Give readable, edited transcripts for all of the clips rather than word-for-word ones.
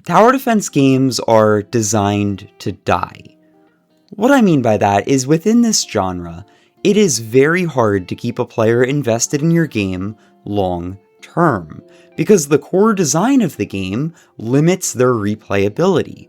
Tower defense games are designed to die. What I mean by that is within this genre, it is very hard to keep a player invested in your game long term, because the core design of the game limits their replayability.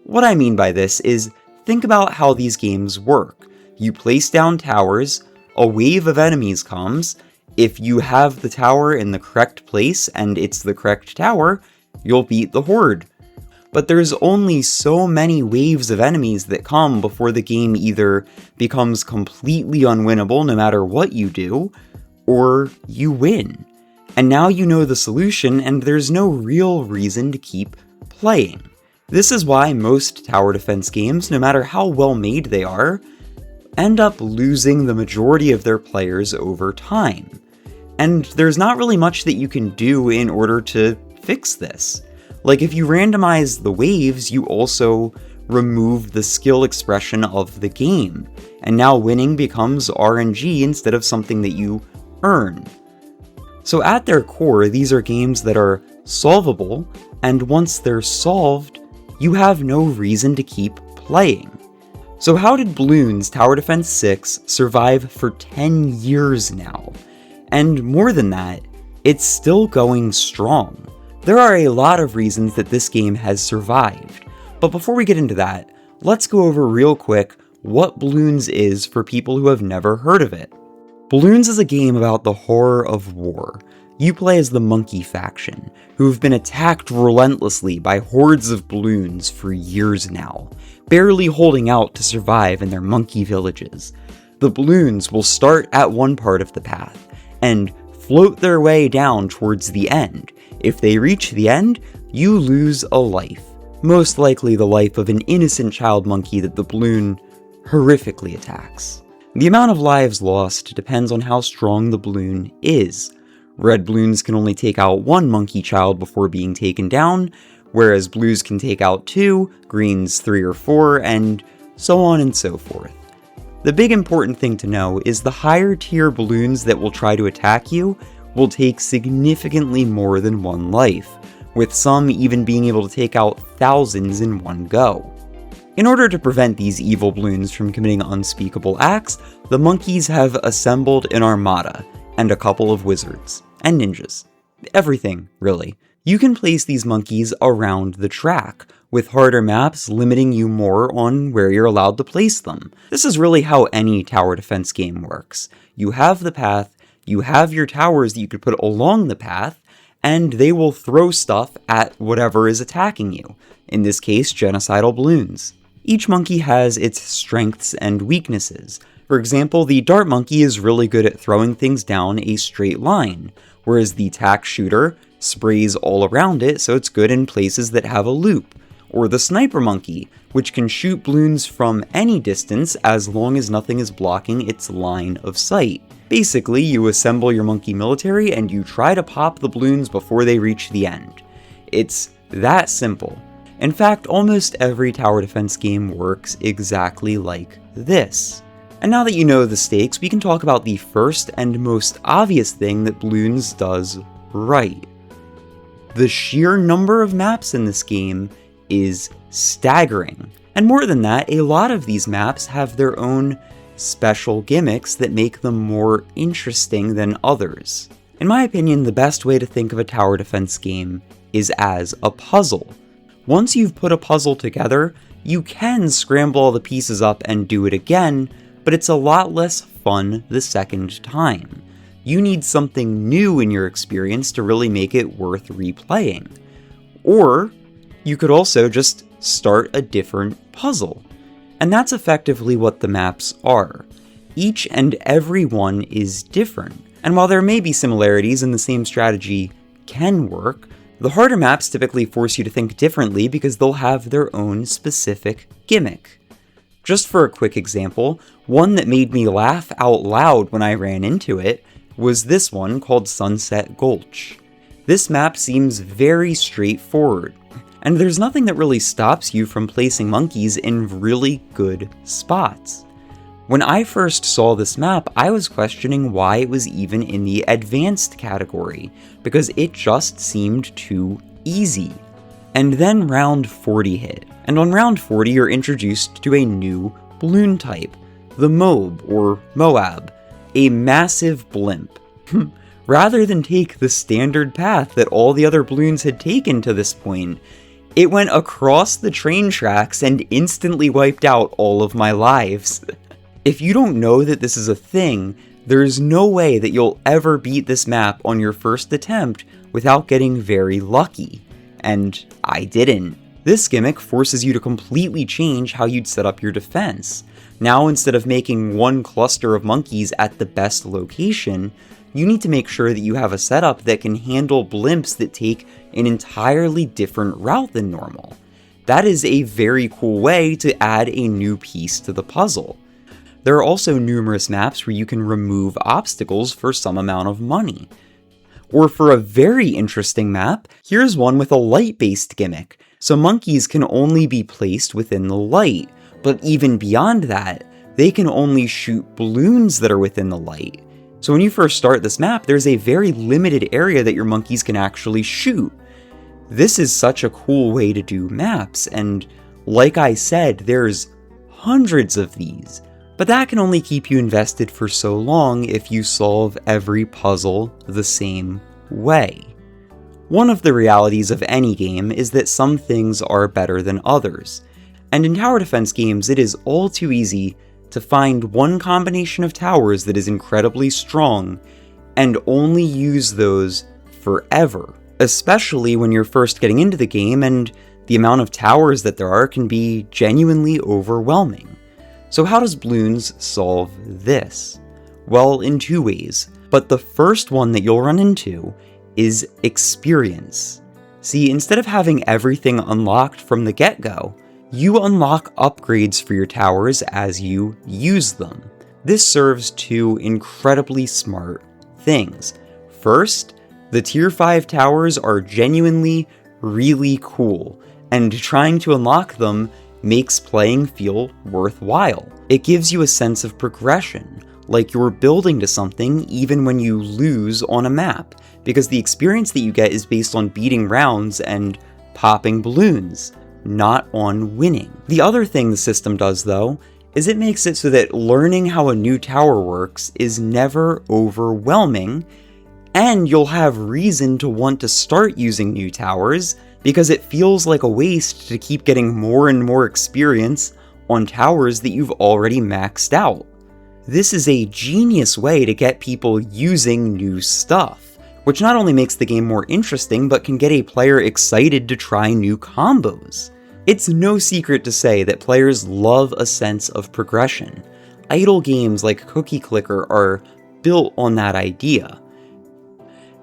What I mean by this is, think about how these games work. You place down towers, a wave of enemies comes. If you have the tower in the correct place and it's the correct tower, you'll beat the horde. But there's only so many waves of enemies that come before the game either becomes completely unwinnable no matter what you do, or you win. And now you know the solution and there's no real reason to keep playing. This is why most tower defense games, no matter how well made they are, end up losing the majority of their players over time. And there's not really much that you can do in order to fix this. Like, if you randomize the waves, you also remove the skill expression of the game, and now winning becomes RNG instead of something that you earn. So at their core, these are games that are solvable, and once they're solved, you have no reason to keep playing. So how did Bloons Tower Defense 6 survive for 10 years now? And more than that, it's still going strong. There are a lot of reasons that this game has survived, but before we get into that, let's go over real quick what Bloons is for people who have never heard of it. Bloons is a game about the horror of war. You play as the monkey faction, who have been attacked relentlessly by hordes of balloons for years now, barely holding out to survive in their monkey villages. The balloons will start at one part of the path, and float their way down towards the end. If they reach the end, you lose a life. Most likely the life of an innocent child monkey that the balloon horrifically attacks. The amount of lives lost depends on how strong the balloon is. Red balloons can only take out one monkey child before being taken down, whereas blues can take out 2, greens 3 or 4, and so on and so forth. The big important thing to know is the higher tier balloons that will try to attack you will take significantly more than one life, with some even being able to take out thousands in one go. In order to prevent these evil balloons from committing unspeakable acts, the monkeys have assembled an armada, and a couple of wizards, and ninjas. Everything, really. You can place these monkeys around the track, with harder maps limiting you more on where you're allowed to place them. This is really how any tower defense game works. You have the path, you have your towers that you could put along the path, and they will throw stuff at whatever is attacking you. In this case, genocidal balloons. Each monkey has its strengths and weaknesses. For example, the dart monkey is really good at throwing things down a straight line, whereas the tack shooter sprays all around it, so it's good in places that have a loop. Or the sniper monkey, which can shoot balloons from any distance as long as nothing is blocking its line of sight. Basically, you assemble your monkey military and you try to pop the balloons before they reach the end. It's that simple. In fact, almost every tower defense game works exactly like this. And now that you know the stakes, we can talk about the first and most obvious thing that Bloons does right. The sheer number of maps in this game is staggering. And more than that, a lot of these maps have their own special gimmicks that make them more interesting than others. In my opinion, the best way to think of a tower defense game is as a puzzle. Once you've put a puzzle together, you can scramble all the pieces up and do it again, but it's a lot less fun the second time. You need something new in your experience to really make it worth replaying. Or you could also just start a different puzzle. And that's effectively what the maps are. Each and every one is different. And while there may be similarities and the same strategy can work, the harder maps typically force you to think differently because they'll have their own specific gimmick. Just for a quick example, one that made me laugh out loud when I ran into it was this one called Sunset Gulch. This map seems very straightforward, and there's nothing that really stops you from placing monkeys in really good spots. When I first saw this map, I was questioning why it was even in the advanced category, because it just seemed too easy. And then round 40 hit, and on round 40 you're introduced to a new balloon type, the Moab, or Moab, a massive blimp. Rather than take the standard path that all the other balloons had taken to this point, it went across the train tracks and instantly wiped out all of my lives. If you don't know that this is a thing, there's no way that you'll ever beat this map on your first attempt without getting very lucky. And I didn't. This gimmick forces you to completely change how you'd set up your defense. Now, instead of making one cluster of monkeys at the best location, you need to make sure that you have a setup that can handle blimps that take an entirely different route than normal. That is a very cool way to add a new piece to the puzzle. There are also numerous maps where you can remove obstacles for some amount of money. Or for a very interesting map, here's one with a light-based gimmick, so monkeys can only be placed within the light, but even beyond that, they can only shoot balloons that are within the light. So when you first start this map, there's a very limited area that your monkeys can actually shoot. This is such a cool way to do maps, and like I said, there's hundreds of these, but that can only keep you invested for so long if you solve every puzzle the same way. One of the realities of any game is that some things are better than others, and in tower defense games it is all too easy to find one combination of towers that is incredibly strong and only use those forever, especially when you're first getting into the game and the amount of towers that there are can be genuinely overwhelming. So how does Bloons solve this? Well, in two ways, but the first one that you'll run into is experience. See, instead of having everything unlocked from the get-go, you unlock upgrades for your towers as you use them. This serves two incredibly smart things. First, the tier 5 towers are genuinely really cool, and trying to unlock them makes playing feel worthwhile. It gives you a sense of progression, like you're building to something even when you lose on a map, because the experience that you get is based on beating rounds and popping balloons, not on winning. The other thing the system does, though, is it makes it so that learning how a new tower works is never overwhelming, and you'll have reason to want to start using new towers because it feels like a waste to keep getting more and more experience on towers that you've already maxed out. This is a genius way to get people using new stuff, which not only makes the game more interesting, but can get a player excited to try new combos. It's no secret to say that players love a sense of progression. Idle games like Cookie Clicker are built on that idea.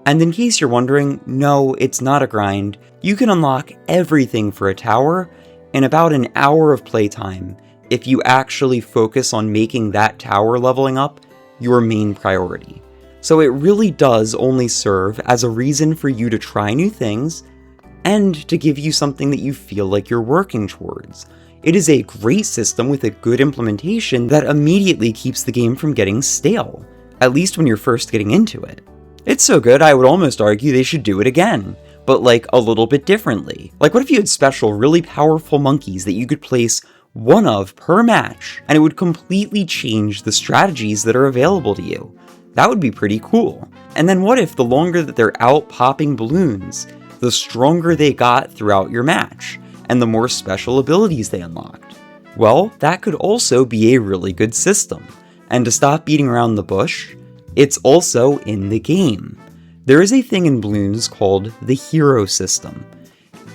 And in case you're wondering, no, it's not a grind. You can unlock everything for a tower in about an hour of playtime if you actually focus on making that tower leveling up your main priority. So it really does only serve as a reason for you to try new things and to give you something that you feel like you're working towards. It is a great system with a good implementation that immediately keeps the game from getting stale, at least when you're first getting into it. It's so good I would almost argue they should do it again, but like a little bit differently. Like what if you had special, really powerful monkeys that you could place one of per match, and it would completely change the strategies that are available to you? That would be pretty cool. And then what if the longer that they're out popping balloons, the stronger they got throughout your match, and the more special abilities they unlocked? Well, that could also be a really good system. And to stop beating around the bush, it's also in the game. There is a thing in Bloons called the hero system.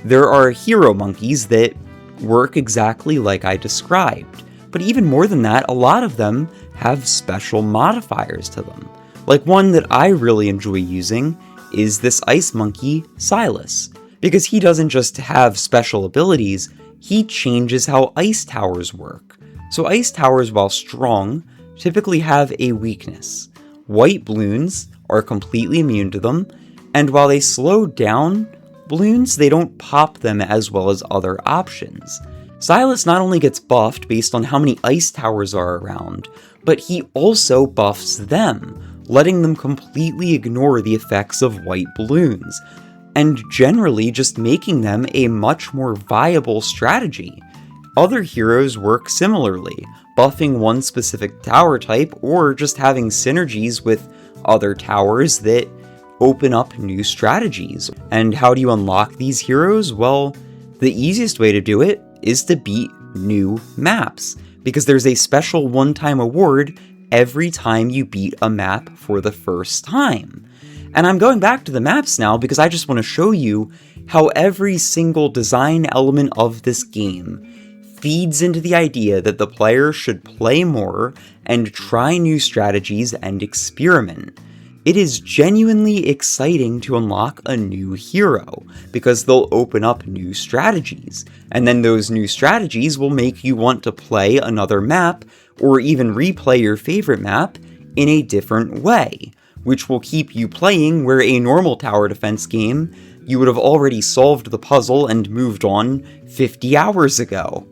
There are hero monkeys that work exactly like I described, but even more than that, a lot of them have special modifiers to them. Like one that I really enjoy using is this ice monkey, Silas, because he doesn't just have special abilities, he changes how ice towers work. So ice towers, while strong, typically have a weakness. White balloons are completely immune to them, and while they slow down balloons, they don't pop them as well as other options. Silas not only gets buffed based on how many ice towers are around, but he also buffs them, letting them completely ignore the effects of white balloons. and generally just making them a much more viable strategy. Other heroes work similarly, buffing one specific tower type or just having synergies with other towers that open up new strategies. And how do you unlock these heroes? Well, the easiest way to do it is to beat new maps, because there's a special one-time award every time you beat a map for the first time. And I'm going back to the maps now because I just want to show you how every single design element of this game feeds into the idea that the player should play more and try new strategies and experiment. It is genuinely exciting to unlock a new hero, because they'll open up new strategies, and then those new strategies will make you want to play another map, or even replay your favorite map in a different way, which will keep you playing where a normal tower defense game you would have already solved the puzzle and moved on 50 hours ago.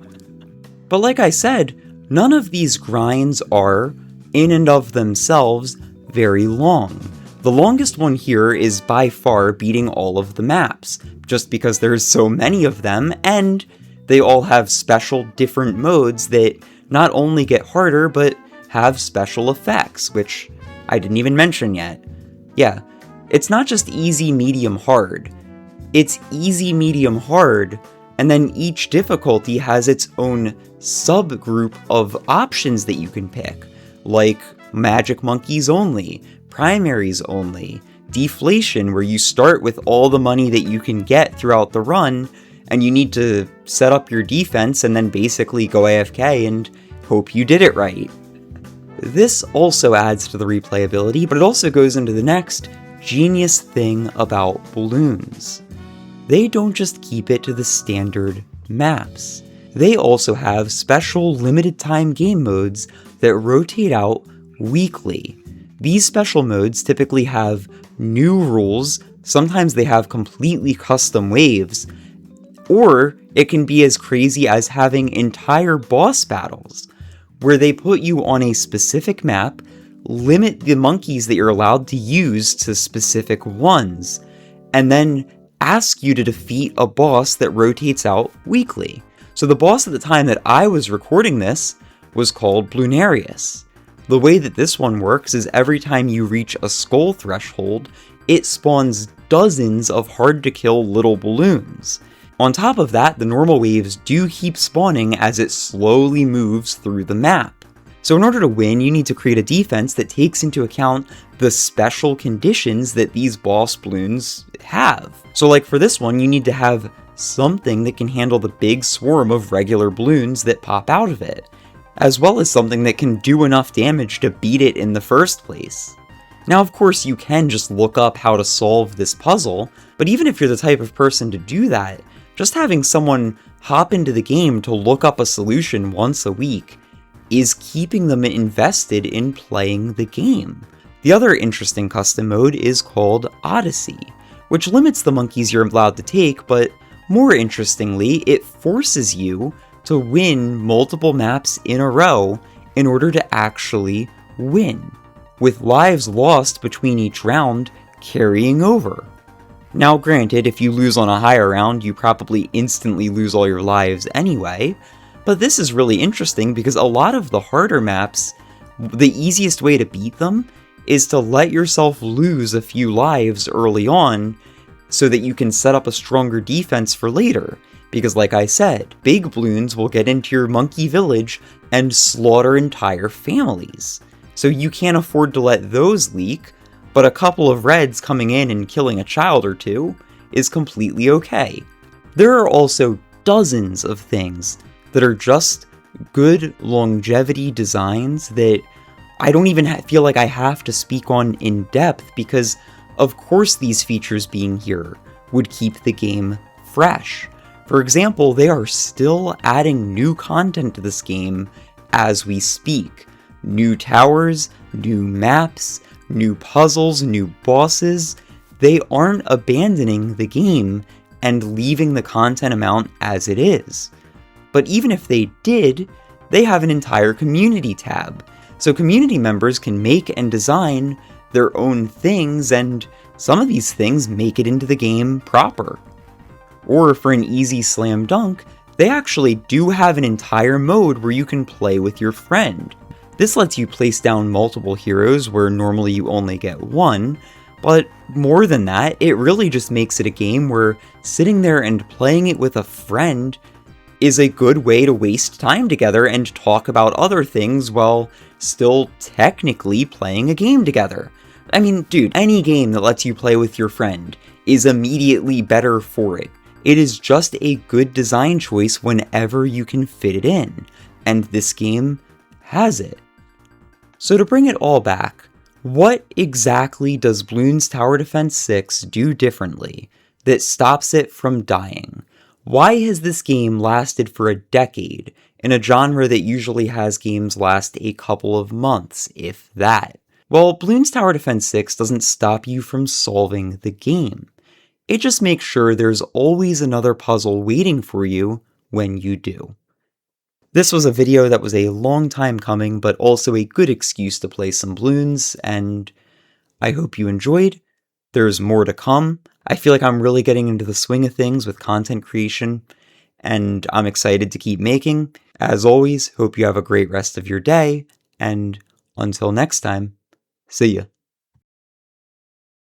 But like I said, none of these grinds are, in and of themselves, very long. The longest one here is by far beating all of the maps, just because there's so many of them, and they all have special different modes that not only get harder, but have special effects, which I didn't even mention yet. Yeah, it's not just easy, medium, hard. It's easy, medium, hard, and then each difficulty has its own subgroup of options that you can pick, like Magic Monkeys only, Primaries only, Deflation, where you start with all the money that you can get throughout the run, and you need to set up your defense and then basically go AFK and hope you did it right. This also adds to the replayability, but it also goes into the next genius thing about Bloons. They don't just keep it to the standard maps. They also have special limited time game modes that rotate out weekly. These special modes typically have new rules, sometimes they have completely custom waves, or it can be as crazy as having entire boss battles, where they put you on a specific map, limit the monkeys that you're allowed to use to specific ones, and then ask you to defeat a boss that rotates out weekly. So the boss at the time that I was recording this was called Bloonarius. The way that this one works is every time you reach a skull threshold, it spawns dozens of hard-to-kill little balloons. On top of that, the normal waves do keep spawning as it slowly moves through the map. So in order to win, you need to create a defense that takes into account the special conditions that these boss balloons have. So like for this one, you need to have something that can handle the big swarm of regular balloons that pop out of it, as well as something that can do enough damage to beat it in the first place. Now of course you can just look up how to solve this puzzle, but even if you're the type of person to do that, just having someone hop into the game to look up a solution once a week is keeping them invested in playing the game. The other interesting custom mode is called Odyssey, which limits the monkeys you're allowed to take, but more interestingly, it forces you to win multiple maps in a row in order to actually win, with lives lost between each round carrying over. Now granted, if you lose on a higher round, you probably instantly lose all your lives anyway, but this is really interesting because a lot of the harder maps, the easiest way to beat them is to let yourself lose a few lives early on so that you can set up a stronger defense for later. Because like I said, big balloons will get into your monkey village and slaughter entire families. So you can't afford to let those leak, but a couple of reds coming in and killing a child or two is completely okay. There are also dozens of things that are just good longevity designs that I don't even feel like I have to speak on in depth, because of course these features being here would keep the game fresh. For example, they are still adding new content to this game as we speak. New towers, new maps, new puzzles, new bosses. They aren't abandoning the game and leaving the content amount as it is. But even if they did, they have an entire community tab. So community members can make and design their own things and some of these things make it into the game proper. Or for an easy slam dunk, they actually do have an entire mode where you can play with your friend. This lets you place down multiple heroes where normally you only get one, but more than that, it really just makes it a game where sitting there and playing it with a friend is a good way to waste time together and talk about other things while still technically playing a game together. I mean, dude, any game that lets you play with your friend is immediately better for it. It is just a good design choice whenever you can fit it in, and this game has it. So to bring it all back, what exactly does Bloons TD6 do differently that stops it from dying? Why has this game lasted for a decade in a genre that usually has games last a couple of months, if that? Well, Bloons TD6 doesn't stop you from solving the game. It just makes sure there's always another puzzle waiting for you when you do. This was a video that was a long time coming, but also a good excuse to play some Bloons, and I hope you enjoyed. There's more to come. I feel like I'm really getting into the swing of things with content creation, and I'm excited to keep making. As always, hope you have a great rest of your day, and until next time, see ya.